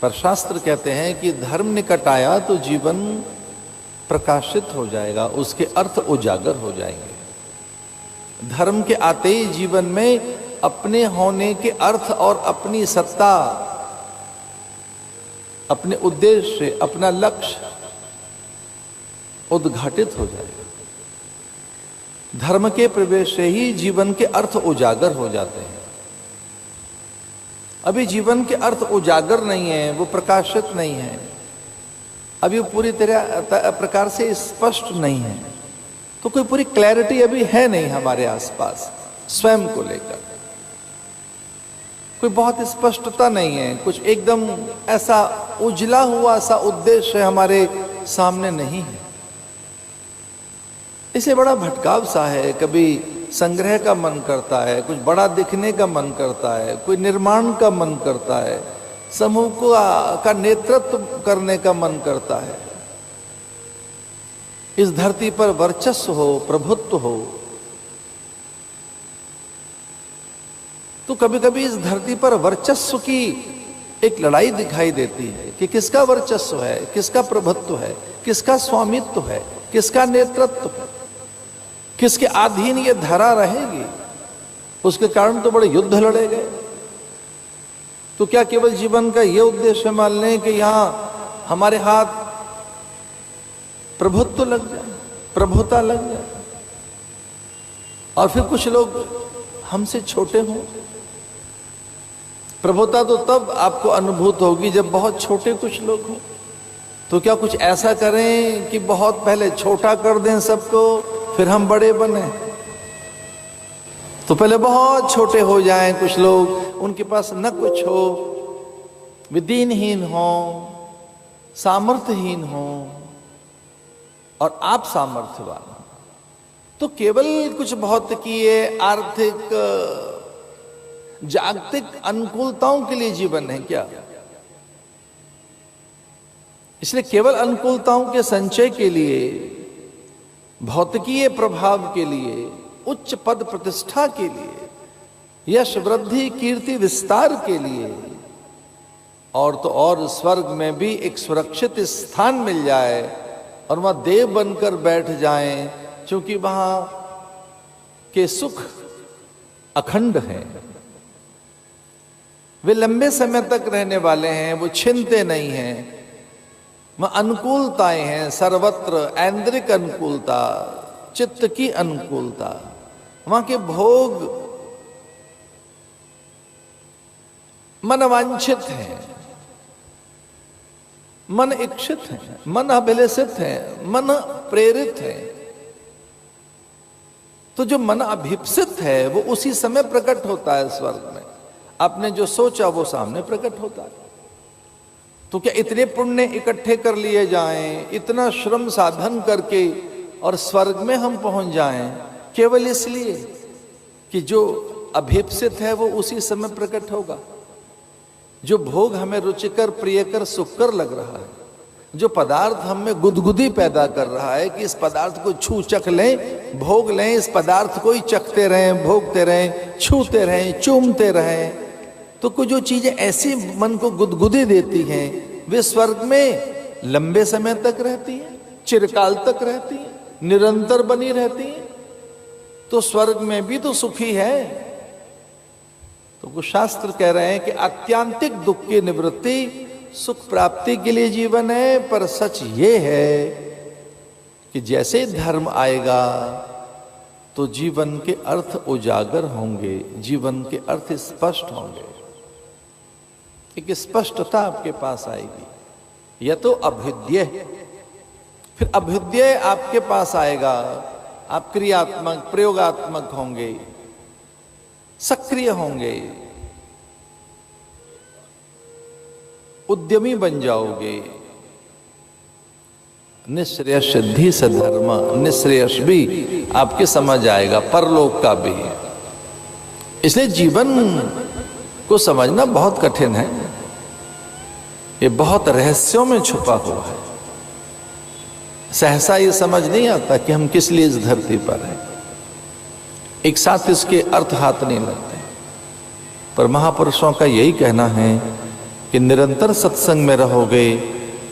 पर शास्त्र कहते हैं कि धर्म निकट आया तो जीवन प्रकाशित हो जाएगा, उसके अर्थ उजागर हो जाएंगे। धर्म के आते ही जीवन में अपने होने के अर्थ और अपनी सत्ता, अपने उद्देश्य, अपना लक्ष्य उद्घाटित हो जाएगा। धर्म के प्रवेश से ही जीवन के अर्थ उजागर हो जाते हैं। अभी जीवन के अर्थ उजागर नहीं है, वो प्रकाशित नहीं है, अभी वो पूरी तरह प्रकार से स्पष्ट नहीं है। तो कोई पूरी क्लैरिटी अभी है नहीं हमारे आसपास स्वयं को लेकर, कोई बहुत स्पष्टता नहीं है, कुछ एकदम ऐसा उजला हुआ सा उद्देश्य हमारे सामने नहीं है। इसे बड़ा भटकाव सा है, कभी संग्रह का मन करता है, कुछ बड़ा दिखने का मन करता है, कोई निर्माण का मन करता है, समूह का नेतृत्व करने का मन करता है, इस धरती पर वर्चस्व हो, प्रभुत्व हो। तो कभी कभी इस धरती पर वर्चस्व की एक लड़ाई दिखाई देती है कि किसका वर्चस्व है, किसका प्रभुत्व है, किसका स्वामित्व है, किसका नेतृत्व है, किसके अधीन ये धरा रहेगी। उसके कारण तो बड़े युद्ध लड़े गए। तो क्या केवल जीवन का ये उद्देश्य मान लें कि यहां हमारे हाथ प्रभुत्व लग जाए, प्रभुता लग जाए, और फिर कुछ लोग हमसे छोटे हों? प्रभुता तो तब आपको अनुभूत होगी जब बहुत छोटे कुछ लोग हों। तो क्या कुछ ऐसा करें कि बहुत पहले छोटा कर दें सबको, फिर हम बड़े बने? तो पहले बहुत छोटे हो जाएं कुछ लोग, उनके पास न कुछ हो, विदीनहीन हो, सामर्थ्यहीन हो, और आप सामर्थ्यवान। तो केवल कुछ भौतिकीय, आर्थिक, जागतिक अनुकूलताओं के लिए जीवन है क्या? इसलिए केवल अनुकूलताओं के संचय के लिए, भौतिकीय प्रभाव के लिए, उच्च पद प्रतिष्ठा के लिए, यश वृद्धि कीर्ति विस्तार के लिए, और तो और स्वर्ग में भी एक सुरक्षित स्थान मिल जाए और वहां देव बनकर बैठ जाएं, क्योंकि वहां के सुख अखंड हैं, वे लंबे समय तक रहने वाले हैं, वो छिनते नहीं हैं। वहां अनुकूलताएं हैं सर्वत्र, ऐन्द्रिक अनुकूलता, चित्त की अनुकूलता, वहां के भोग मनवांछित हैं, मन इच्छित हैं, मन अभिलषित हैं, मन प्रेरित है। तो जो मन अभिप्सित है वो उसी समय प्रकट होता है स्वर्ग में। आपने जो सोचा वो सामने प्रकट होता है। तो क्या इतने पुण्य इकट्ठे कर लिए जाएं, इतना श्रम साधन करके और स्वर्ग में हम पहुंच जाएं, केवल इसलिए कि जो अभिप्सित है वो उसी समय प्रकट होगा? जो भोग हमें रुचिकर, प्रियकर, सुखकर लग रहा है, जो पदार्थ हमें गुदगुदी पैदा कर रहा है कि इस पदार्थ को छू चख लें, भोग लें, इस पदार्थ को ही चखते रहें, भोगते रहें, छूते रहें, चूमते रहें, तो कुछ जो चीजें ऐसी मन को गुदगुदी देती हैं, वे स्वर्ग में लंबे समय तक रहती हैं, चिरकाल तक रहती हैं, निरंतर बनी रहती हैं। तो स्वर्ग में भी तो सुखी है। तो कुछ शास्त्र कह रहे हैं कि आत्यांतिक दुख की निवृत्ति सुख प्राप्ति के लिए जीवन है। पर सच ये है कि जैसे धर्म आएगा तो जीवन के अर्थ उजागर होंगे, जीवन के अर्थ स्पष्ट होंगे, एक स्पष्टता आपके पास आएगी। यह तो अभ्युदय, फिर अभ्युदय आपके पास आएगा, आप क्रियात्मक, प्रयोगात्मक होंगे, सक्रिय होंगे, उद्यमी बन जाओगे। निःश्रेयस सिद्धि सधर्म, निःश्रेयस भी आपके समझ आएगा, परलोक का भी। इसलिए जीवन को समझना बहुत कठिन है, ये बहुत रहस्यों में छुपा हुआ है। सहसा ये समझ नहीं आता कि हम किस लिए इस धरती पर हैं, एक साथ इसके अर्थ हाथ नहीं लगते। पर महापुरुषों का यही कहना है कि निरंतर सत्संग में रहोगे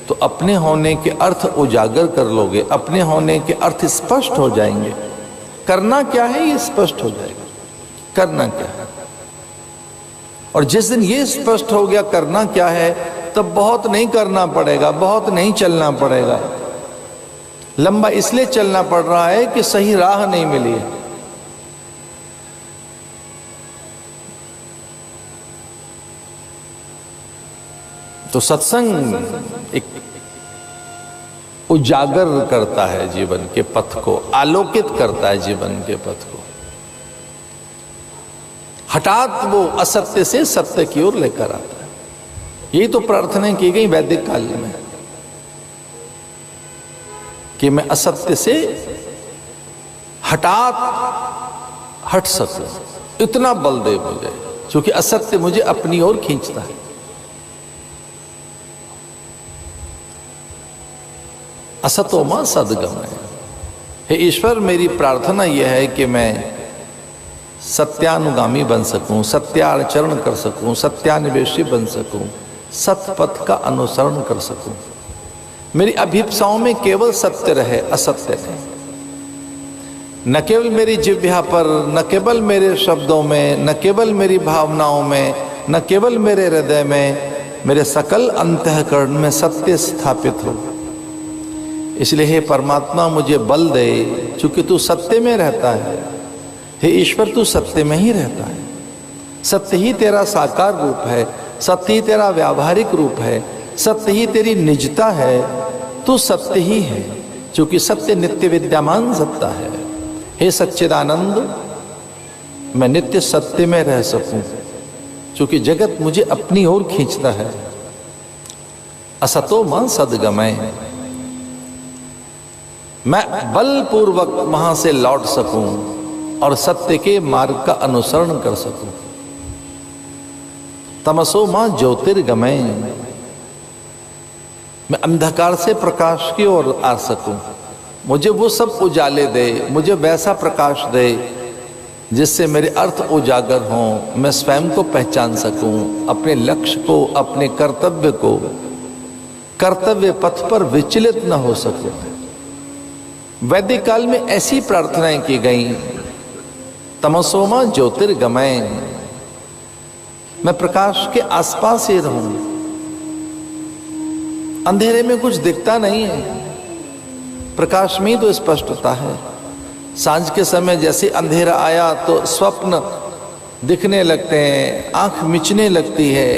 तो अपने होने के अर्थ उजागर कर लोगे, अपने होने के अर्थ स्पष्ट हो जाएंगे। करना क्या है ये स्पष्ट हो जाएगा, करना क्या है। और जिस दिन ये स्पष्ट हो गया करना क्या है, तब बहुत नहीं करना पड़ेगा, बहुत नहीं चलना पड़ेगा। लंबा इसलिए चलना पड़ रहा है कि सही राह नहीं मिली है। तो सत्संग एक उजागर करता है जीवन के पथ को, आलोकित करता है जीवन के पथ को। हठात वो असत्य से सत्य की ओर लेकर आता है। यही तो प्रार्थना की गई वैदिक काल में, कि मैं असत्य से हठात हट सकूं, इतना बल दे मुझे, क्योंकि असत्य मुझे अपनी ओर खींचता है। असतो मां सद्गमय। हे ईश्वर, मेरी प्रार्थना यह है कि मैं सत्यानुगामी बन सकूं, सत्याचरण कर सकूं, सत्यान्वेषी बन सकूं, सतपथ का अनुसरण कर सकूं। मेरी अभिप्साओं में केवल सत्य रहे, असत्य नहीं। न केवल मेरी जिह्वा पर, न केवल मेरे शब्दों में, न केवल मेरी भावनाओं में, न केवल मेरे हृदय में, मेरे सकल अंतःकरण में सत्य स्थापित हो। इसलिए हे परमात्मा, मुझे बल दे, क्योंकि तू सत्य में रहता है। हे ईश्वर, तू सत्य में ही रहता है। सत्य ही तेरा साकार रूप है, सत्य ही तेरा व्यावहारिक रूप है, सत्य ही तेरी निजता है। तू सत्य ही है, क्योंकि सत्य नित्य विद्यमान सत्ता है। हे सच्चिदानंद, मैं नित्य सत्य में रह सकूं, क्योंकि जगत मुझे अपनी ओर खींचता है। असतो मां सद्गमय। मैं बलपूर्वक वहां से लौट सकूं और सत्य के मार्ग का अनुसरण कर सकूं। तमसो मां ज्योतिर्गमय। मैं अंधकार से प्रकाश की ओर आ सकूं, मुझे वो सब उजाले दे, मुझे वैसा प्रकाश दे जिससे मेरे अर्थ उजागर हों, मैं स्वयं को पहचान सकूं, अपने लक्ष्य को, अपने कर्तव्य को, कर्तव्य पथ पर विचलित न हो सकूं। वैदिक काल में ऐसी प्रार्थनाएं की गई। तमसोमा ज्योतिर्गमय। मैं प्रकाश के आसपास ही रहूं, अंधेरे में कुछ दिखता नहीं है, प्रकाश में ही तो स्पष्टता है। सांझ के समय जैसे अंधेरा आया तो स्वप्न दिखने लगते हैं, आंख मिचने लगती है,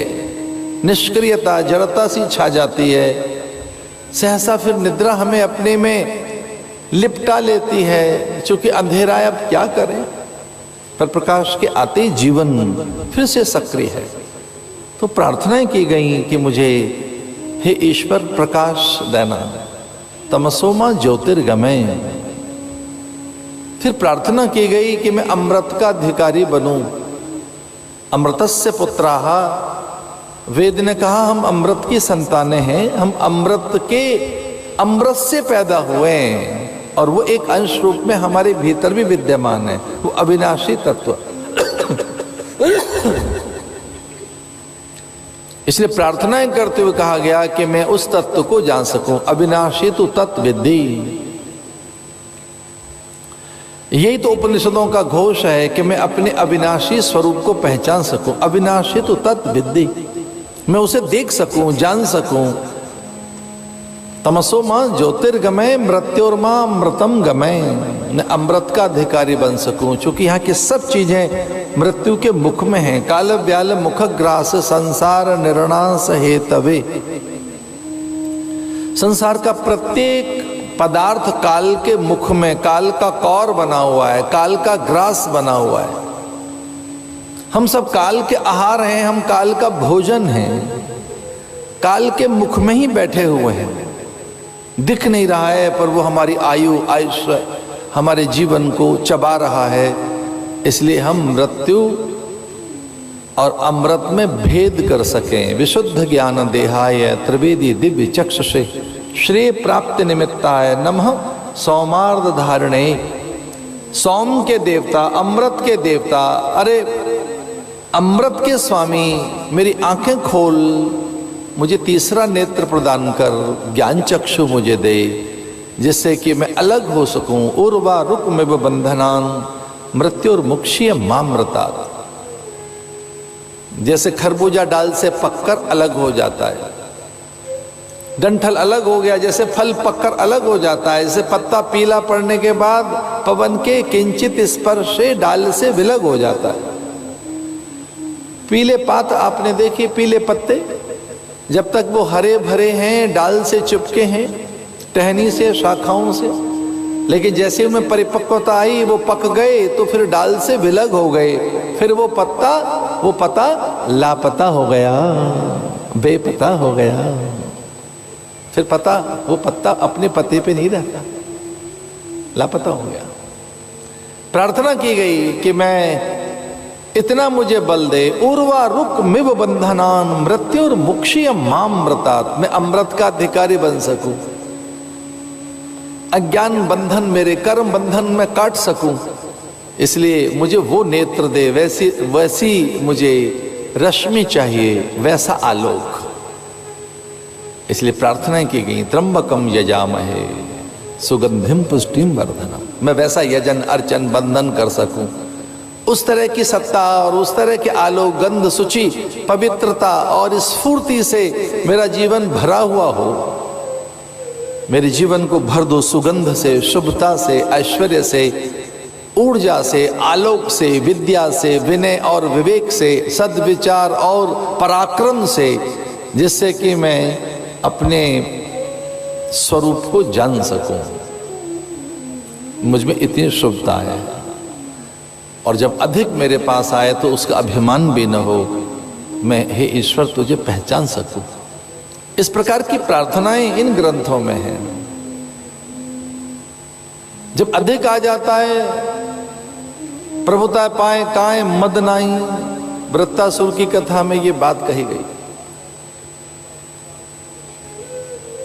निष्क्रियता, जड़ता सी छा जाती है। सहसा फिर निद्रा हमें अपने में लिपटा लेती है, क्योंकि अंधेरा है, अब क्या करें। पर प्रकाश के आते ही जीवन फिर से सक्रिय है। तो प्रार्थनाएं की गई कि मुझे हे ईश्वर प्रकाश देना। तमसोमा ज्योतिर्गमय। फिर प्रार्थना की गई कि मैं अमृत का अधिकारी बनूं। अमृतस्य पुत्राः। वेद ने कहा हम अमृत की संतानें हैं, हम अमृत से पैदा हुए हैं, और वो एक अंश रूप में हमारे भीतर भी विद्यमान है, वो अविनाशी तत्व। इसलिए प्रार्थनाएं करते हुए कहा गया कि मैं उस तत्व को जान सकूं। अविनाशी तु तत्विद्धि। यही तो उपनिषदों का घोष है कि मैं अपने अविनाशी स्वरूप को पहचान सकूं। अविनाशी तु तत्विद्धि, मैं उसे देख सकूं, जान सकूं। तमसो मां ज्योतिर्गमय मृत्योर्मा अमृतम गमय। मैं अमृत का अधिकारी बन सकूं, क्योंकि यहाँ की सब चीजें मृत्यु के मुख में हैं। काल व्याल मुख ग्रास संसार निर्णास हेतवे। संसार का प्रत्येक पदार्थ काल के मुख में, काल का कौर बना हुआ है, काल का ग्रास बना हुआ है। हम सब काल के आहार हैं, हम काल का भोजन हैं, काल के मुख में ही बैठे हुए हैं। दिख नहीं रहा है, पर वो हमारी आयुष्य, हमारे जीवन को चबा रहा है। इसलिए हम मृत्यु और अमृत में भेद कर सकें। विशुद्ध ज्ञान देहाय त्रिवेदी दिव्य चक्षुषे श्रेय प्राप्ति निमित्ताय नमः सौमार्द धारणे। सौम के देवता, अमृत के देवता, अरे अमृत के स्वामी, मेरी आंखें खोल, मुझे तीसरा नेत्र प्रदान कर, ज्ञान चक्षु मुझे दे, जिससे कि मैं अलग हो सकूं। उर्वा रुक्मिव बंधनान मृत्युर्मुक्षीय मामृता। जैसे खरबूजा डाल से पककर अलग हो जाता है, डंठल अलग हो गया, जैसे फल पककर अलग हो जाता है, जैसे पत्ता पीला पड़ने के बाद पवन के किंचित स्पर्श से डाल से विलग हो जाता है। पीले पात आपने देखे, पीले पत्ते जब तक वो हरे भरे हैं, डाल से चिपके हैं, टहनी से, शाखाओं से, लेकिन जैसे उनमें परिपक्वता आई, वो पक गए तो फिर डाल से विलग हो गए, फिर वो पता लापता हो गया, बेपता हो गया। फिर वो पत्ता अपने पते पे नहीं रहता, लापता हो गया। प्रार्थना की गई कि मैं इतना मुझे बल दे, उर्वा रुक मिव बंधनान मृत्युर मुक्षीय मामृतात। मैं अमृत का अधिकारी बन सकूं, अज्ञान बंधन, मेरे कर्म बंधन में काट सकूं, इसलिए मुझे वो नेत्र दे, वैसी मुझे रश्मि चाहिए, वैसा आलोक। इसलिए प्रार्थनाएं की गई, त्र्यंबकम यजामहे सुगंधिम पुष्टिम वर्धनम। मैं वैसा यजन अर्चन बंधन कर सकूं, उस तरह की सत्ता और उस तरह के आलोक, गंध, शुचि, पवित्रता और स्फूर्ति से मेरा जीवन भरा हुआ हो। मेरे जीवन को भर दो सुगंध से, शुभता से, ऐश्वर्य से, ऊर्जा से, आलोक से, विद्या से, विनय और विवेक से, सद्विचार और पराक्रम से, जिससे कि मैं अपने स्वरूप को जान सकूं। मुझ में इतनी शुभता है, और जब अधिक मेरे पास आए तो उसका अभिमान भी न हो, मैं हे ईश्वर तुझे पहचान सकूं। इस प्रकार की प्रार्थनाएं इन ग्रंथों में हैं। जब अधिक आ जाता है, प्रभुता पाए काए मद नाई, वृत्तासुर की कथा में ये बात कही गई।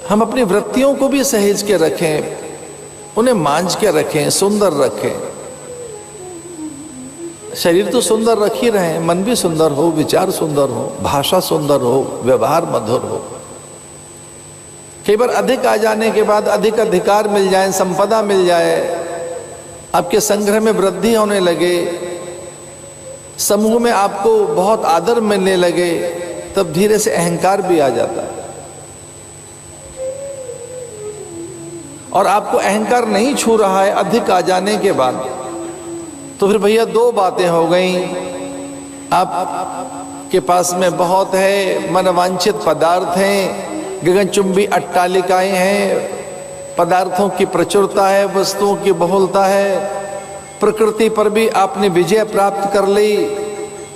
हम अपनी वृत्तियों को भी सहेज के रखें, उन्हें मांझ के रखें, सुंदर रखें। शरीर तो सुंदर रख ही रहे, मन भी सुंदर हो, विचार सुंदर हो, भाषा सुंदर हो, व्यवहार मधुर हो। कई बार अधिक आ जाने के बाद अधिक अधिकार मिल जाए, संपदा मिल जाए, आपके संग्रह में वृद्धि होने लगे, समूह में आपको बहुत आदर मिलने लगे, तब धीरे से अहंकार भी आ जाता है। और आपको अहंकार नहीं छू रहा है अधिक आ जाने के बाद, तो फिर भैया दो बातें हो गई। आपके पास में बहुत है, मनवांछित पदार्थ हैं, गगनचुंबी अट्टालिकाएं हैं, पदार्थों की प्रचुरता है, वस्तुओं की बहुलता है, प्रकृति पर भी आपने विजय प्राप्त कर ली,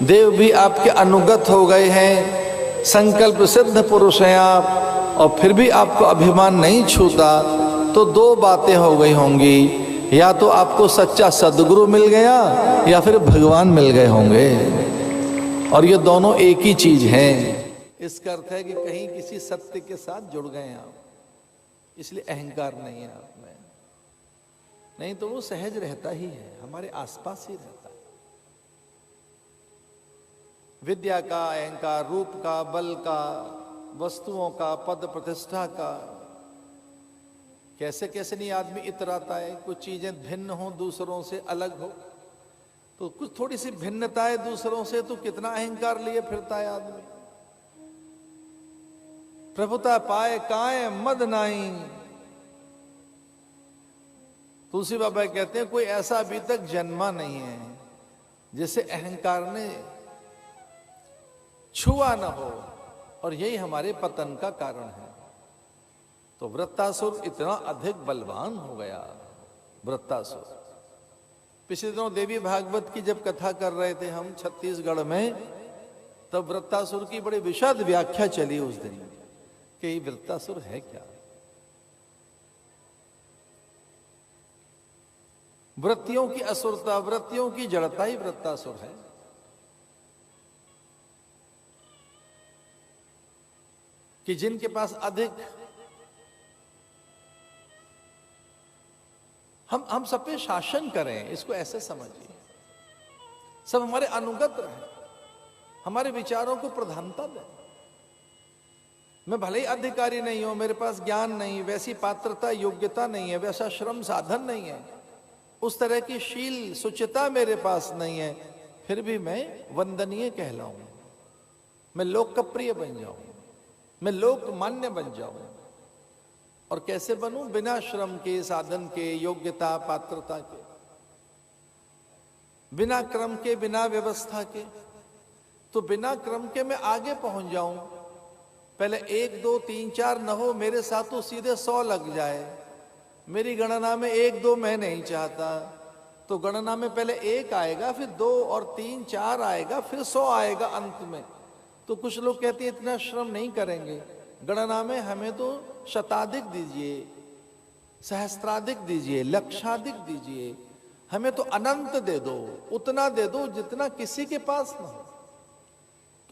देव भी आपके अनुगत हो गए हैं, संकल्प सिद्ध पुरुष हैं आप, और फिर भी आपको अभिमान नहीं छूता। तो दो बातें हो गई होंगी, या तो आपको सच्चा सदगुरु मिल गया, या फिर भगवान मिल गए होंगे, और ये दोनों एक ही चीज हैं। इसका अर्थ है कि कहीं किसी सत्य के साथ जुड़ गए आप, इसलिए अहंकार नहीं है आप में, नहीं तो वो सहज रहता ही है, हमारे आसपास ही रहता है। विद्या का अहंकार, रूप का, बल का, वस्तुओं का, पद प्रतिष्ठा का, कैसे कैसे नहीं आदमी इतराता है। कुछ चीजें भिन्न हो, दूसरों से अलग हो, तो कुछ थोड़ी सी भिन्नता है दूसरों से, तो कितना अहंकार लिए फिरता है आदमी। प्रभुता पाए काए मद नाई। तुलसी बाबा कहते हैं कोई ऐसा अभी तक जन्मा नहीं है जिसे अहंकार ने छुआ न हो, और यही हमारे पतन का कारण है। तो वृत्तासुर इतना अधिक बलवान हो गया। वृत्तासुर, पिछले दिनों देवी भागवत की जब कथा कर रहे थे हम छत्तीसगढ़ में, तब वृत्तासुर की बड़ी विशद व्याख्या चली उस दिन कि ये वृत्तासुर है क्या। वृत्तियों की असुरता, वृत्तियों की जड़ता ही वृत्तासुर है। कि जिनके पास अधिक, हम सब पे शासन करें, इसको ऐसे समझिए, सब हमारे अनुगत रहे, हमारे विचारों को प्रधानता दें। मैं भले ही अधिकारी नहीं हूं, मेरे पास ज्ञान नहीं, वैसी पात्रता योग्यता नहीं है, वैसा श्रम साधन नहीं है, उस तरह की शील सुचिता मेरे पास नहीं है, फिर भी मैं वंदनीय कहलाऊं, मैं लोकप्रिय बन जाऊं, मैं लोकमान्य बन जाऊं। और कैसे बनूं? बिना श्रम के, साधन के, योग्यता पात्रता के, बिना क्रम के, बिना व्यवस्था के। तो बिना क्रम के मैं आगे पहुंच जाऊं, पहले 1 2 3 4 न हो, मेरे साथ तो सीधे 100 लग जाए। मेरी गणना में 1 2 मैं नहीं चाहता, तो गणना में पहले 1 आएगा, फिर 2 और 3 4 आएगा, फिर 100 आएगा अंत में। तो कुछ लोग कहते हैं इतना श्रम नहीं करेंगे, गणना में हमें तो शताधिक दीजिए, सहस्त्राधिक दीजिए, लक्षाधिक दीजिए, हमें तो अनंत दे दो, उतना दे दो जितना किसी के पास ना हो।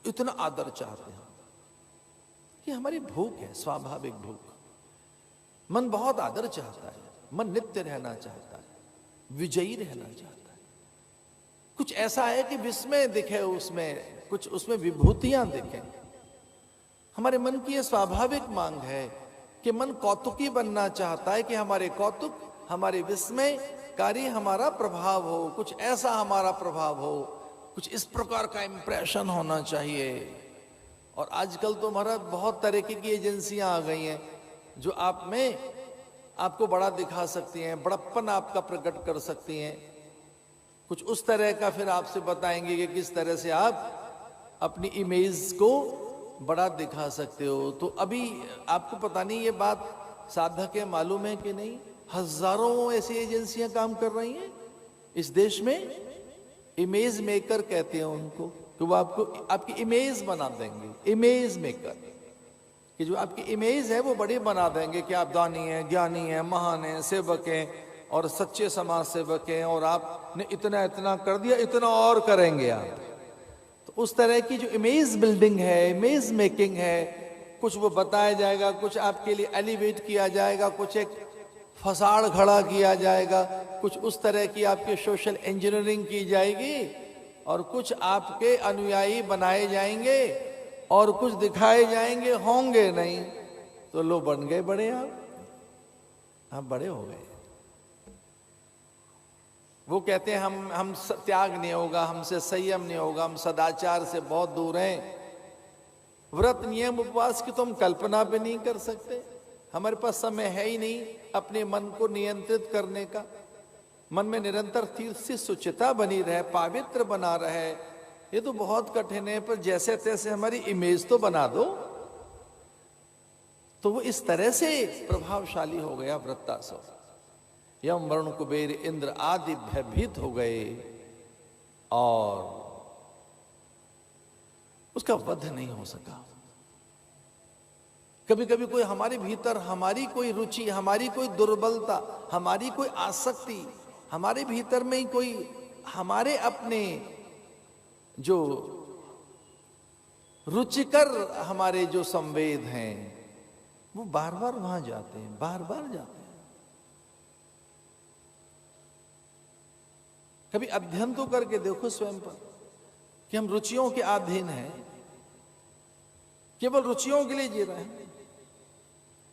इतना आदर चाहते हैं, ये हमारी भूख है, स्वाभाविक भूख। मन बहुत आदर चाहता है, मन नित्य रहना चाहता है, विजयी रहना चाहता है। कुछ ऐसा है कि विस्मय दिखे उसमें, कुछ उसमें विभूतियां दिखें। हमारे मन की यह स्वाभाविक मांग है कि मन कौतुकी बनना चाहता है, कि हमारे कौतुक, हमारे विस्मयकारी हमारा प्रभाव हो, कुछ ऐसा हमारा प्रभाव हो, कुछ इस प्रकार का इंप्रेशन होना चाहिए। और आजकल तो हमारा बहुत तरीके की एजेंसियां आ गई हैं जो आप में आपको बड़ा दिखा सकती हैं, बड़प्पन आपका प्रकट कर सकती हैं। कुछ उस तरह का फिर आपसे बताएंगे कि किस तरह से आप अपनी इमेज को बड़ा दिखा सकते हो। तो अभी आपको पता नहीं ये बात साधक है, मालूम है कि नहीं, हजारों ऐसी एजेंसियां काम कर रही हैं इस देश में। इमेज मेकर कहते हैं उनको, कि वो आपको आपकी इमेज बना देंगे, इमेज मेकर, कि जो आपकी इमेज है वो बड़ी बना देंगे कि आप दानी हैं, ज्ञानी हैं, महान हैं, सेवक हैं और सच्चे समाज सेवक हैं, और आपने इतना इतना कर दिया, इतना और करेंगे आप। तो उस तरह की जो इमेज बिल्डिंग है, इमेज मेकिंग है, कुछ वो बताया जाएगा, कुछ आपके लिए एलिवेट किया जाएगा, कुछ एक फसाड़ खड़ा किया जाएगा, कुछ उस तरह की आपकी सोशल इंजीनियरिंग की जाएगी, और कुछ आपके अनुयायी बनाए जाएंगे, और कुछ दिखाए जाएंगे, होंगे नहीं। तो लो बन गए बड़े, आप बड़े हो गए। वो कहते हैं हम त्याग नहीं होगा, हमसे संयम नहीं होगा, हम सदाचार से बहुत दूर हैं, व्रत नियम उपवास की तो हम कल्पना भी नहीं कर सकते, हमारे पास समय है ही नहीं अपने मन को नियंत्रित करने का। मन में निरंतर तीर्थ से सुचिता बनी रहे, पवित्र बना रहे, ये तो बहुत कठिन है। पर जैसे तैसे हमारी इमेज तो बना दो। तो वो इस तरह से प्रभावशाली हो गया वृत्तासुर। यम वरुण कुबेर इंद्र आदि भयभीत हो गए और उसका वध नहीं हो सका। कभी कभी कोई हमारे भीतर, हमारी कोई रुचि, हमारी कोई दुर्बलता, हमारी कोई आसक्ति, हमारे भीतर में ही कोई हमारे अपने जो रुचिकर हमारे जो संवेद हैं वो बार बार वहां जाते हैं, बार बार जाते हैं। कभी अध्ययन तो करके देखो स्वयं पर कि हम रुचियों के अधीन हैं, केवल रुचियों के लिए जी रहे हैं।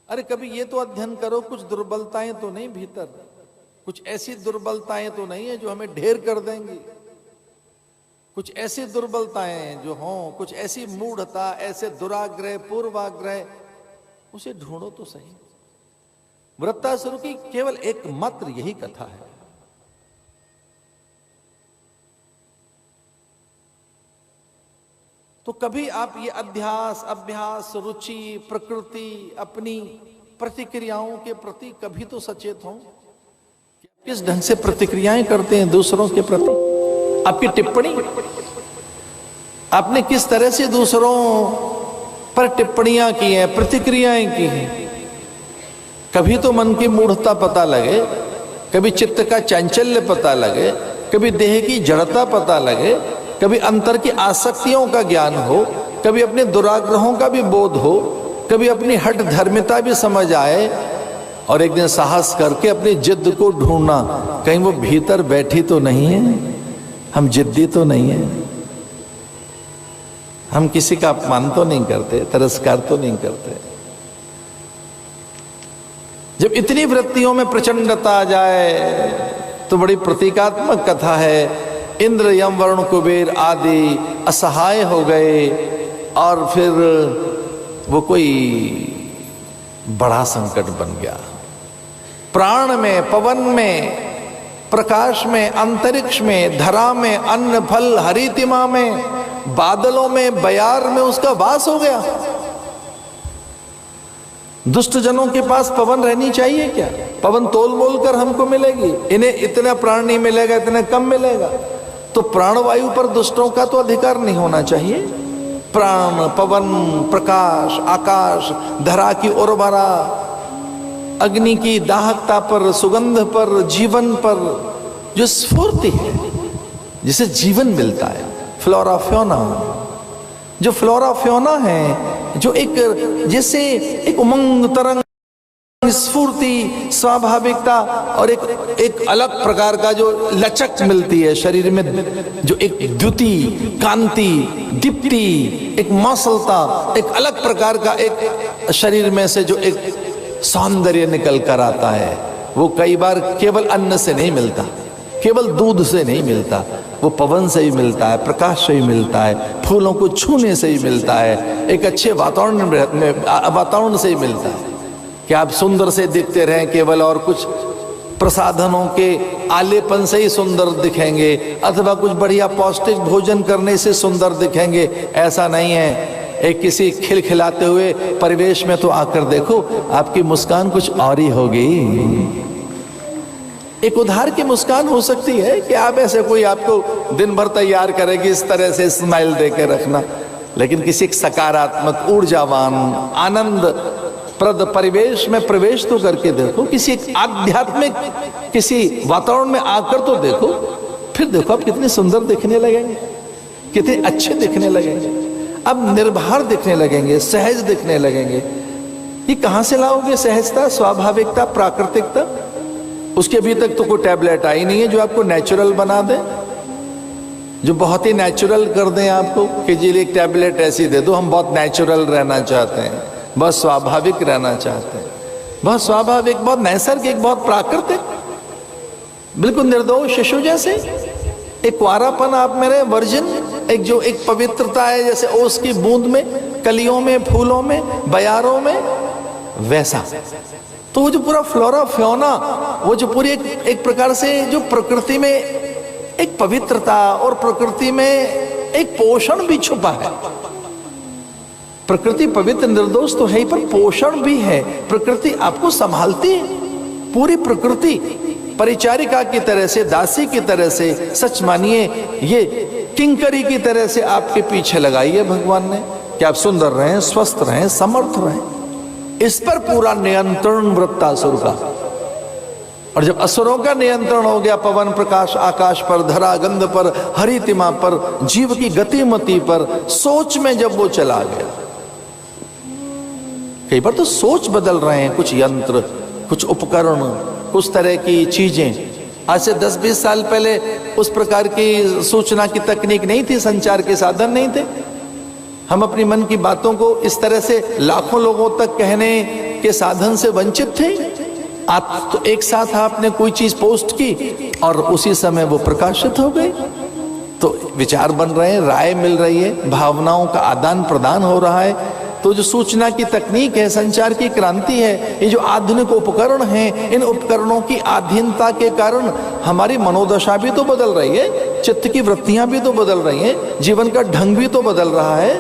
अरे कभी ये तो अध्ययन करो, कुछ दुर्बलताएं तो नहीं भीतर, कुछ ऐसी दुर्बलताएं तो नहीं है जो हमें ढेर कर देंगी, कुछ ऐसी दुर्बलताएं जो हों, कुछ ऐसी मूढ़ता, ऐसे दुराग्रह, पूर्वाग्रह, उसे ढूंढो तो सही। वृत्तासुर की केवल एकमात्र यही कथा है। तो कभी आप ये अध्यास, अभ्यास, रुचि, प्रकृति, अपनी प्रतिक्रियाओं के प्रति कभी तो सचेत हों। किस ढंग से प्रतिक्रियाएं करते हैं दूसरों के प्रति, आपकी टिप्पणी, आपने किस तरह से दूसरों पर टिप्पणियां की हैं, प्रतिक्रियाएं की हैं। कभी तो मन की मूढ़ता पता लगे, कभी चित्त का चांचल्य पता लगे, कभी देह की जड़ता पता लगे, कभी अंतर की आसक्तियों का ज्ञान हो, कभी अपने दुराग्रहों का भी बोध हो, कभी अपनी हठ धर्मिता भी समझ आए, और एक दिन साहस करके अपनी जिद को ढूंढना, कहीं वो भीतर बैठी तो नहीं है, हम जिद्दी तो नहीं है, हम किसी का अपमान तो नहीं करते, तिरस्कार तो नहीं करते। जब इतनी वृत्तियों में प्रचंडता आ जाए तो बड़ी प्रतीकात्मक कथा है। इंद्र, यम, वरुण, कुबेर आदि असहाय हो गए और फिर वो कोई बड़ा संकट बन गया। प्राण में, पवन में, प्रकाश में, अंतरिक्ष में, धरा में, अन्न फल हरितिमा में, बादलों में, बयार में उसका वास हो गया। दुष्ट जनों के पास पवन रहनी चाहिए क्या? पवन तोल मोल कर हमको मिलेगी, इन्हें इतना प्राण नहीं मिलेगा, इतना कम मिलेगा। तो प्राणवायु पर दुष्टों का तो अधिकार नहीं होना चाहिए। प्राण, पवन, प्रकाश, आकाश, धरा की उर्वरा, अग्नि की दाहकता पर, सुगंध पर, जीवन पर जो स्फूर्ति है, जिसे जीवन मिलता है, फ्लोरा फ्योना, जो फ्लोरा फ्योना है, जो एक जैसे एक उमंग, तरंग, स्फूर्ति, स्वाभाविकता और एक अलग प्रकार का जो लचक मिलती है शरीर में, जो एक द्युति, कांति, दीप्ति, एक मौसलता, एक अलग प्रकार का एक शरीर में से जो एक सौंदर्य निकल कर आता है, वो कई बार केवल अन्न से नहीं मिलता, केवल दूध से नहीं मिलता, वो पवन से ही मिलता है, प्रकाश से ही मिलता है, फूलों को छूने से ही मिलता है, एक अच्छे वातावरण से ही मिलता है। कि आप सुंदर से दिखते रहें केवल, और कुछ प्रसाधनों के आलेपन से ही सुंदर दिखेंगे, अथवा कुछ बढ़िया पौष्टिक भोजन करने से सुंदर दिखेंगे, ऐसा नहीं है। एक किसी खिलखिलाते हुए परिवेश में तो आकर देखो, आपकी मुस्कान कुछ और ही होगी। एक उधार की मुस्कान हो सकती है कि आप ऐसे कोई आपको दिन भर तैयार करेगी इस तरह से स्माइल देकर रखना, लेकिन किसी सकारात्मक, ऊर्जावान, आनंद प्रद परिवेश में प्रवेश तो करके देखो, किसी आध्यात्मिक किसी वातावरण में आकर तो देखो, फिर देखो आप कितने सुंदर दिखने लगेंगे, कितने अच्छे दिखने लगेंगे, अब निर्भर दिखने लगेंगे, सहज दिखने लगेंगे। ये कहां से लाओगे सहजता, स्वाभाविकता, प्राकृतिकता? उसके अभी तक तो कोई टैबलेट आई नहीं है जो आपको नेचुरल बना दे, जो बहुत ही नेचुरल कर दें आपको कि जी एक टैबलेट ऐसी दे दो, हम बहुत नेचुरल रहना चाहते हैं, बहुत स्वाभाविक रहना चाहते हैं, बहुत स्वाभाविक, बहुत नैसर्गिक, बहुत प्राकृतिक, बिल्कुल निर्दोष शिशु जैसे। एक कुआरापन आप मेरे, वर्जिन, एक जो एक पवित्रता है जैसे ओस की बूंद में, कलियों में, फूलों में, बयारों में, वैसा। तो वो जो पूरा फ्लोरा फ्योना, वो जो पूरी एक प्रकार से जो प्रकृति में एक पवित्रता और प्रकृति में एक पोषण भी छुपा है। प्रकृति पवित्र निर्दोष तो है ही, पर पोषण भी है। प्रकृति आपको संभालती है, पूरी प्रकृति परिचारिका की तरह से, दासी की तरह से, सच मानिए ये किंकरी की तरह से आपके पीछे लगाई है भगवान ने कि आप सुंदर रहें, स्वस्थ रहें, समर्थ रहें। इस पर पूरा नियंत्रण वृत्तासुर का। और जब असुरों का नियंत्रण हो गया पवन, प्रकाश, आकाश पर, धरा, गंध पर, हरितिमा पर, जीव की गतिमति पर, सोच में जब वो चला गया, कई बार तो सोच बदल रहे हैं कुछ यंत्र, कुछ उपकरण, कुछ तरह की चीजें। आज से 10-20 साल पहले उस प्रकार की सूचना की तकनीक नहीं थी, संचार के साधन नहीं थे। हम अपनी मन की बातों को इस तरह से लाखों लोगों तक कहने के साधन से वंचित थे। आप तो एक साथ आपने कोई चीज पोस्ट की और उसी समय वो प्रकाशित हो गई, तो विचार बन रहे हैं, राय मिल रही है, भावनाओं का आदान प्रदान हो रहा है। तो जो सूचना की तकनीक है, संचार की क्रांति है, ये जो आधुनिक उपकरण हैं, इन उपकरणों की अधीनता के कारण हमारी मनोदशा भी तो बदल रही है, चित्त की वृत्तियां भी तो बदल रही हैं, जीवन का ढंग भी तो बदल रहा है।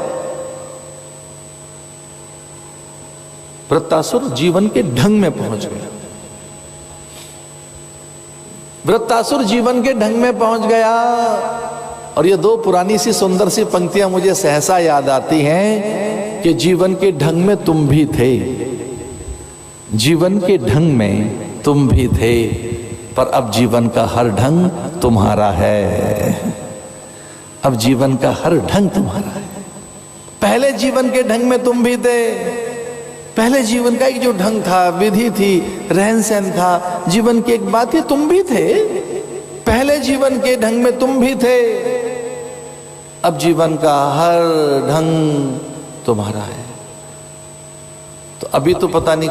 वृत्तासुर जीवन के ढंग में पहुंच गया, वृत्तासुर जीवन के ढंग में पहुंच गया। और ये दो पुरानी सी सुंदर सी पंक्तियां मुझे सहसा याद आती हैं कि जीवन के ढंग में तुम भी थे, जीवन के ढंग में तुम भी थे, पर अब जीवन का हर ढंग तुम्हारा है। अब जीवन का हर ढंग तुम्हारा है। पहले जीवन के ढंग में तुम भी थे, पहले जीवन का एक जो ढंग था, विधि थी, रहन सहन था, जीवन की एक बात, ये तुम भी थे। पहले जीवन के ढंग में तुम भी थे, अब जीवन का हर ढंग तुम्हारा है। तो अभी तो पता नहीं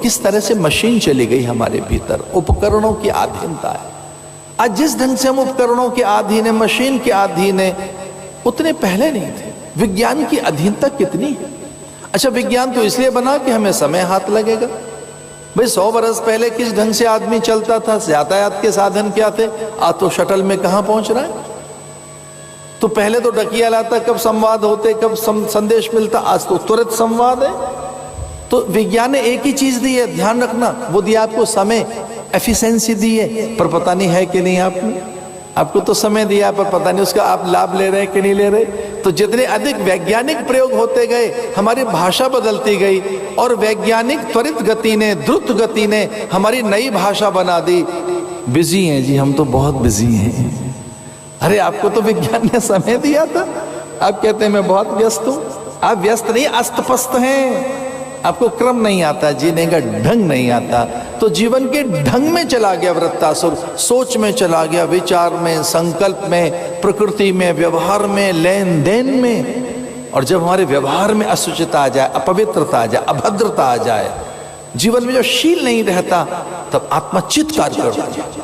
किस तरह से मशीन चली गई हमारे भीतर, उपकरणों की अधीनता है। आज जिस ढंग से हम उपकरणों के अधीन है, मशीन के अधीन है, उतने पहले नहीं थे। विज्ञान की अधीनता कितनी है। अच्छा, विज्ञान तो इसलिए बना कि हमें समय हाथ लगेगा। भाई 100 बरस पहले किस ढंग से आदमी चलता था, यातायात के साधन क्या थे, आज तो शटल में कहां पहुंच रहा है। तो पहले तो डकिया लाता, कब संवाद होते, कब संदेश मिलता, आज तो तुरंत संवाद है। तो विज्ञान ने एक ही चीज दी है, ध्यान रखना, वो दिया आपको समय, एफिशिएंसी दी है, पर पता नहीं है कि नहीं आपने, आपको तो समय दिया पर पता नहीं उसका आप लाभ ले रहे हैं कि नहीं ले रहे। तो जितने अधिक वैज्ञानिक प्रयोग होते गए, हमारी भाषा बदलती गई, और वैज्ञानिक त्वरित गति ने, द्रुत गति ने हमारी नई भाषा बना दी। बिजी हैं जी, हम तो बहुत बिजी हैं। अरे आपको तो विज्ञान ने समय दिया था, आप कहते हैं मैं बहुत व्यस्त हूं। आप व्यस्त नहीं, अस्तपस्त हैं। आपको क्रम नहीं आता, जीने का ढंग नहीं आता। तो जीवन के ढंग में चला गया वृत्तासुर, सोच में चला गया, विचार में, संकल्प में, प्रकृति में, व्यवहार में, लेन देन में। और जब हमारे व्यवहार में असुचिता आ जाए, अपवित्रता आ जाए, अभद्रता आ जाए, जीवन में जो शील नहीं रहता, तब आत्मा चित्कार करता है।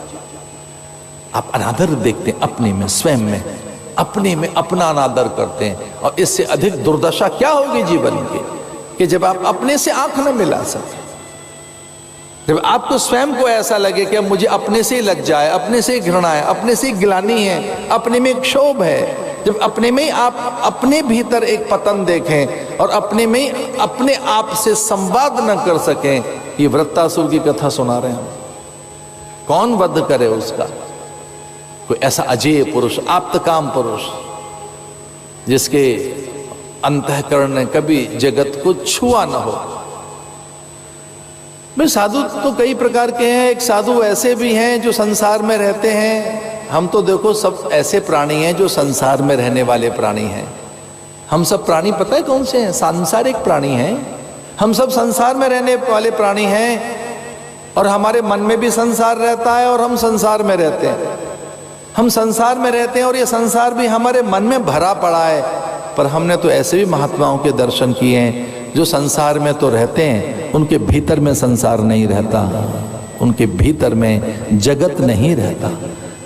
आप अनादर देखते हैं अपने में, स्वयं में, अपने में अपना अनादर करते हैं। और इससे अधिक दुर्दशा क्या होगी जीवन की, कि जब आप अपने से आंख न मिला सके, जब आपको स्वयं को ऐसा लगे कि अब मुझे अपने से ही लज्जा है, अपने से ही घृणा है, अपने से ही गिलानी है, अपने में एक क्षोभ है, जब अपने में ही आप अपने भीतर एक पतन देखें और अपने में ही अपने आप से संवाद न कर सकें, ये वृत्तासुर की कथा सुना रहे हैं हम। कौन वध करे उसका? कोई ऐसा अजेय पुरुष, आप्तकाम पुरुष, जिसके अंतःकरण ने कभी जगत को छुआ न हो। भाई साधु तो कई प्रकार के हैं। एक साधु ऐसे भी हैं जो संसार में रहते हैं। हम तो देखो सब ऐसे प्राणी हैं जो संसार में रहने वाले प्राणी हैं। हम सब प्राणी पता है कौन से हैं? सांसारिक प्राणी हैं। हम सब संसार में रहने वाले प्राणी हैं, और हमारे मन में भी संसार रहता है और हम संसार में रहते हैं। हम संसार में रहते हैं और ये संसार भी हमारे मन में भरा पड़ा है। पर हमने तो ऐसे भी महात्माओं के दर्शन किए हैं जो संसार में तो रहते हैं, उनके भीतर में संसार नहीं रहता, उनके भीतर में जगत नहीं रहता।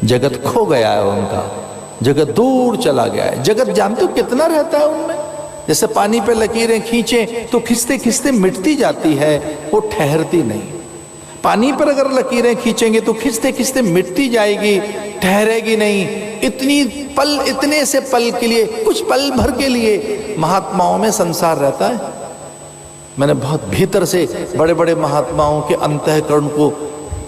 जगत खो गया है उनका, जगत दूर चला गया है। जगत जानते हो कितना रहता है उनमें? जैसे पानी पे लकीरें खींचे तो खिंचते खिंचते मिटती जाती है, वो ठहरती नहीं। पानी पर अगर लकीरें खींचेंगे तो खिंचते खिंचते मिटती जाएगी, ठहरेगी नहीं। इतने से पल के लिए, कुछ पल भर के लिए महात्माओं में संसार रहता है। मैंने बहुत भीतर से बड़े बड़े महात्माओं के अंतःकरण को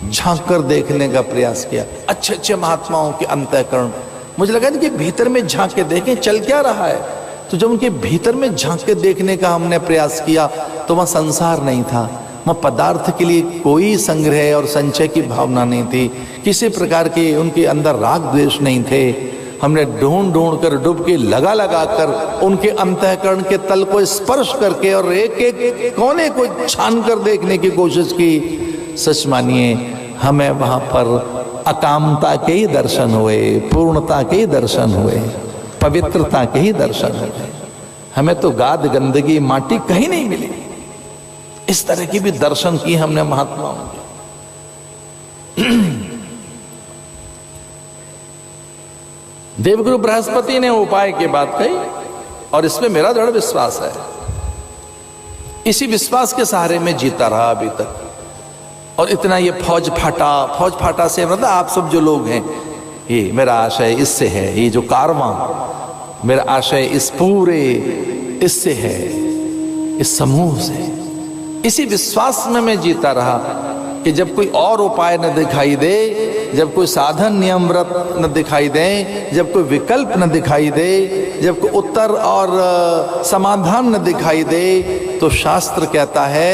झांक कर देखने का प्रयास किया। अच्छे अच्छे महात्माओं के अंतःकरण, मुझे लगा कि भीतर में झांक के देखें चल क्या रहा है। तो जब उनके भीतर में झांक के देखने का हमने प्रयास किया तो वहां संसार नहीं था, वहाँ पदार्थ के लिए कोई संग्रह और संचय की भावना नहीं थी, किसी प्रकार के उनके अंदर राग द्वेष नहीं थे। हमने ढूंढ ढूंढ कर, डुबकी लगा लगा कर उनके अंतःकरण के तल को स्पर्श करके और एक एक कोने को छान कर देखने की कोशिश की। सच मानिए हमें वहाँ पर अकामता के ही दर्शन हुए, पूर्णता के ही दर्शन हुए, पवित्रता के ही दर्शन हुए। हमें तो गाद गंदगी माटी कहीं नहीं मिली। इस तरह की भी दर्शन की हमने महात्माओं के। देवगुरु बृहस्पति ने उपाय की बात कही और इसमें मेरा दृढ़ विश्वास है। इसी विश्वास के सहारे में जीता रहा अभी तक। और इतना ये फौज फाटा से मतलब आप सब जो लोग हैं, ये मेरा आशय इससे है, ये जो कारवां मेरा आशय इस पूरे इससे है, इस समूह से, इसी विश्वास में मैं जीता रहा कि जब कोई और उपाय न दिखाई दे, जब कोई साधन नियम व्रत न दिखाई दे, जब कोई विकल्प न दिखाई दे, जब कोई उत्तर और समाधान न दिखाई दे, तो शास्त्र कहता है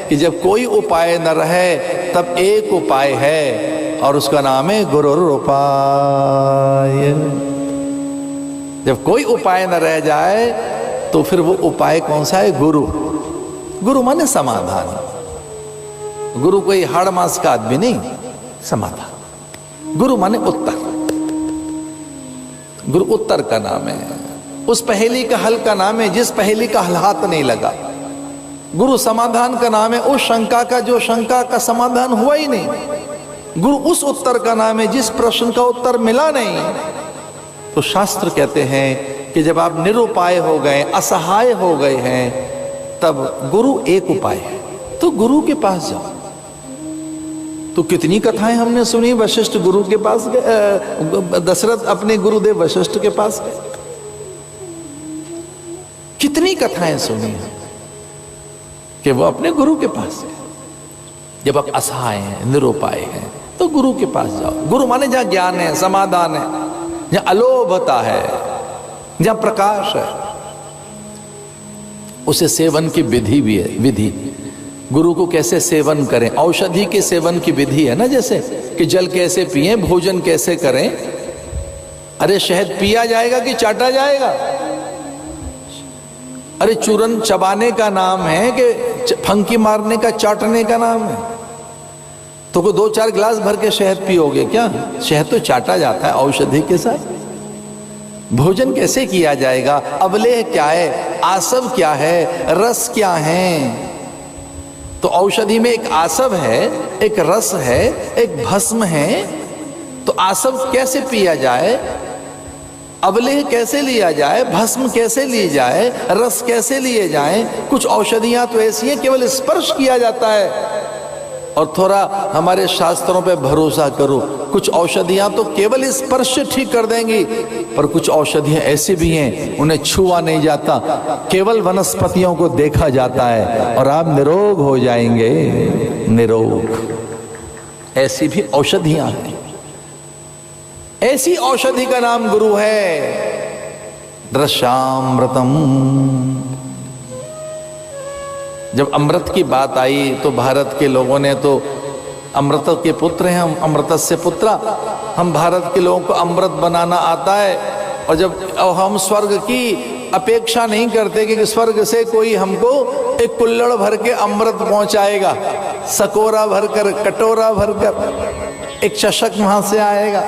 कि जब कोई उपाय न रहे तब एक उपाय है और उसका नाम है गुरुर उपाय। जब कोई उपाय न रह जाए तो फिर वो उपाय कौन सा है? गुरु। गुरु माने समाधान। गुरु कोई हाड़ मास का आदमी नहीं, समाधान। गुरु माने उत्तर। गुरु उत्तर का नाम है। उस पहेली का हल का नाम है जिस पहेली का हल हाथ नहीं लगा। गुरु समाधान का नाम है उस शंका का जो शंका का समाधान हुआ ही नहीं। गुरु उस उत्तर का नाम है जिस प्रश्न का उत्तर मिला नहीं। तो शास्त्र कहते हैं कि जब आप निरुपाय हो गए, असहाय हो गए हैं, तब गुरु एक उपाय है, तो गुरु के पास जाओ। तो कितनी कथाएं हमने सुनी, वशिष्ठ गुरु के पास गए, दशरथ अपने गुरुदेव वशिष्ठ के पास गए, कितनी कथाएं सुनी हैं कि वो अपने गुरु के पास गए। जब आप असहाय हैं, निरुपाय हैं, तो गुरु के पास जाओ। गुरु माने जहां ज्ञान है, समाधान है, जहां अलोभता है, जहां प्रकाश है। उसे सेवन की विधि भी है, विधि। गुरु को कैसे सेवन करें, औषधि के सेवन की विधि है ना, जैसे कि जल कैसे पिएं, भोजन कैसे करें। अरे शहद पिया जाएगा कि चाटा जाएगा? अरे चूरन चबाने का नाम है कि फंकी मारने का, चाटने का नाम है? तो कोई 2-4 गिलास भर के शहद पियोगे क्या? शहद तो चाटा जाता है औषधि के साथ। भोजन कैसे किया जाएगा? अवलेह क्या है, आसव क्या है, रस क्या है? तो औषधि में एक आसव है, एक रस है, एक भस्म है। तो आसव कैसे पिया जाए, अवलेह कैसे लिया जाए, भस्म कैसे ली जाए, रस कैसे लिए जाए? कुछ औषधियां तो ऐसी हैं केवल स्पर्श किया जाता है। और थोड़ा हमारे शास्त्रों पे भरोसा करो, कुछ औषधियां तो केवल स्पर्श से ठीक कर देंगी, पर कुछ औषधियां ऐसी भी हैं उन्हें छुआ नहीं जाता, केवल वनस्पतियों को देखा जाता है और आप निरोग हो जाएंगे, निरोग। ऐसी भी औषधियां हैं। ऐसी औषधि का नाम गुरु है, दृश्यामृतम। जब अमृत की बात आई तो भारत के लोगों ने तो अमृत के पुत्र हैं हम, अमृत से पुत्रा, हम भारत के लोगों को अमृत बनाना आता है। और जब हम स्वर्ग की अपेक्षा नहीं करते कि स्वर्ग से कोई हमको एक कुल्लड़ भर के अमृत पहुंचाएगा, सकोरा भरकर, कटोरा भरकर, एक चषक वहां से आएगा।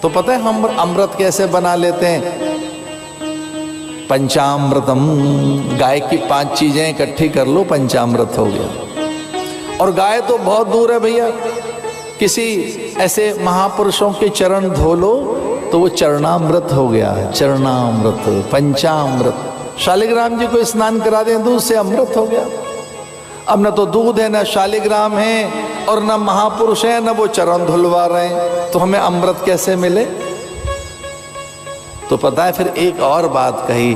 तो पता है हम अमृत कैसे बना लेते हैं? पंचामृतम, गाय की 5 चीजें इकट्ठी कर लो, पंचामृत हो गया। और गाय तो बहुत दूर है भैया, किसी ऐसे महापुरुषों के चरण धो लो तो वो चरणामृत हो गया, चरणामृत, पंचामृत। शालिग्राम जी को स्नान करा दें, दूध से अमृत हो गया। अब न तो दूध है, न शालिग्राम है, और न महापुरुष है, न वो चरण धुलवा रहे हैं, तो हमें अमृत कैसे मिले? तो पता है फिर एक और बात कही,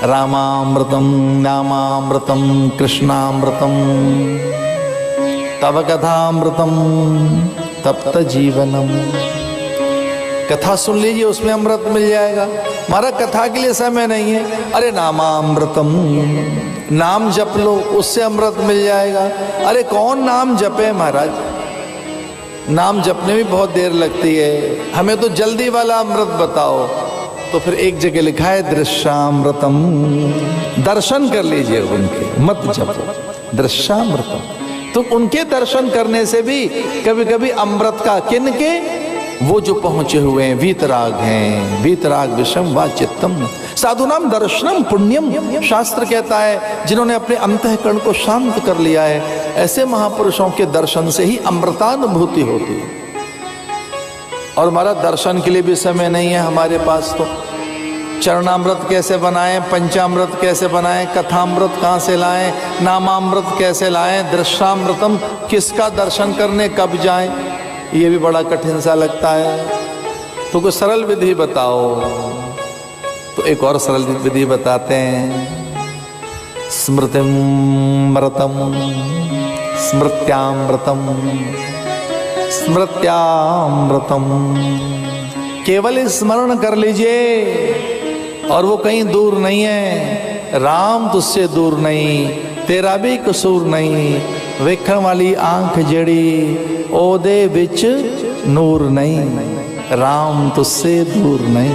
रामामृतम, नामामृतम, कृष्णामृतम, तव कथामृतम, तप्त जीवनम। कथा सुन लीजिए, उसमें अमृत मिल जाएगा। हमारा कथा के लिए समय नहीं है। अरे नामामृतम, नाम जप लो, उससे अमृत मिल जाएगा। अरे कौन नाम जपे महाराज, नाम जपने में बहुत देर लगती है, हमें तो जल्दी वाला अमृत बताओ। तो फिर एक जगह लिखा है दृश्यामृतम, दर्शन कर लीजिए उनके, मत जपो, दृश्यामृतम। तो उनके दर्शन करने से भी कभी कभी अमृत का, किनके? वो जो पहुंचे हुए हैं, वीतराग हैं, वीतराग विषम वा चित्तम साधुनाम दर्शनम पुण्यम। शास्त्र कहता है जिन्होंने अपने अंतःकरण को शांत कर लिया है, ऐसे महापुरुषों के दर्शन से ही अमृतानुभूति होती है। और हमारा दर्शन के लिए भी समय नहीं है हमारे पास। तो चरणामृत कैसे बनाएं, पंचामृत कैसे बनाएं, कथामृत कहाँ से लाएं, नामामृत कैसे लाएं, दृश्यामृतम किसका दर्शन करने कब जाएं, ये भी बड़ा कठिन सा लगता है। तो कोई सरल विधि बताओ। तो एक और सरल विधि बताते हैं, स्मृतिमृतम, स्मृत्यामृतम, स्मृत्यामृतम। केवल स्मरण कर लीजिए, और वो कहीं दूर नहीं है। राम तुझसे दूर नहीं, तेरा भी कसूर नहीं, वेखण वाली आंख जड़ी, ओदे बिच नूर नहीं। राम तुझसे दूर नहीं,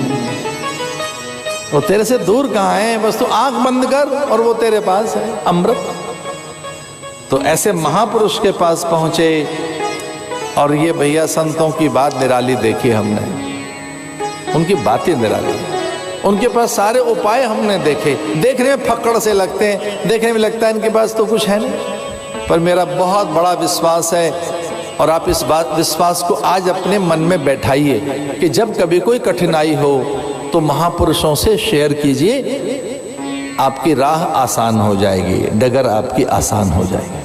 वो तेरे से दूर कहाँ है, बस तू आंख बंद कर और वो तेरे पास है, अमृत। तो ऐसे महापुरुष के पास पहुंचे। और ये भैया संतों की बात निराली देखी हमने, उनकी बातें निराली। उनके पास सारे उपाय हमने देखे, देखने में फक्कड़ से लगते हैं, देखने में लगता है इनके पास तो कुछ है नहीं, पर मेरा बहुत बड़ा विश्वास है और आप इस विश्वास को आज अपने मन में बैठाइए कि जब कभी कोई कठिनाई हो तो महापुरुषों से शेयर कीजिए, आपकी राह आसान हो जाएगी, डगर आपकी आसान हो जाएगी।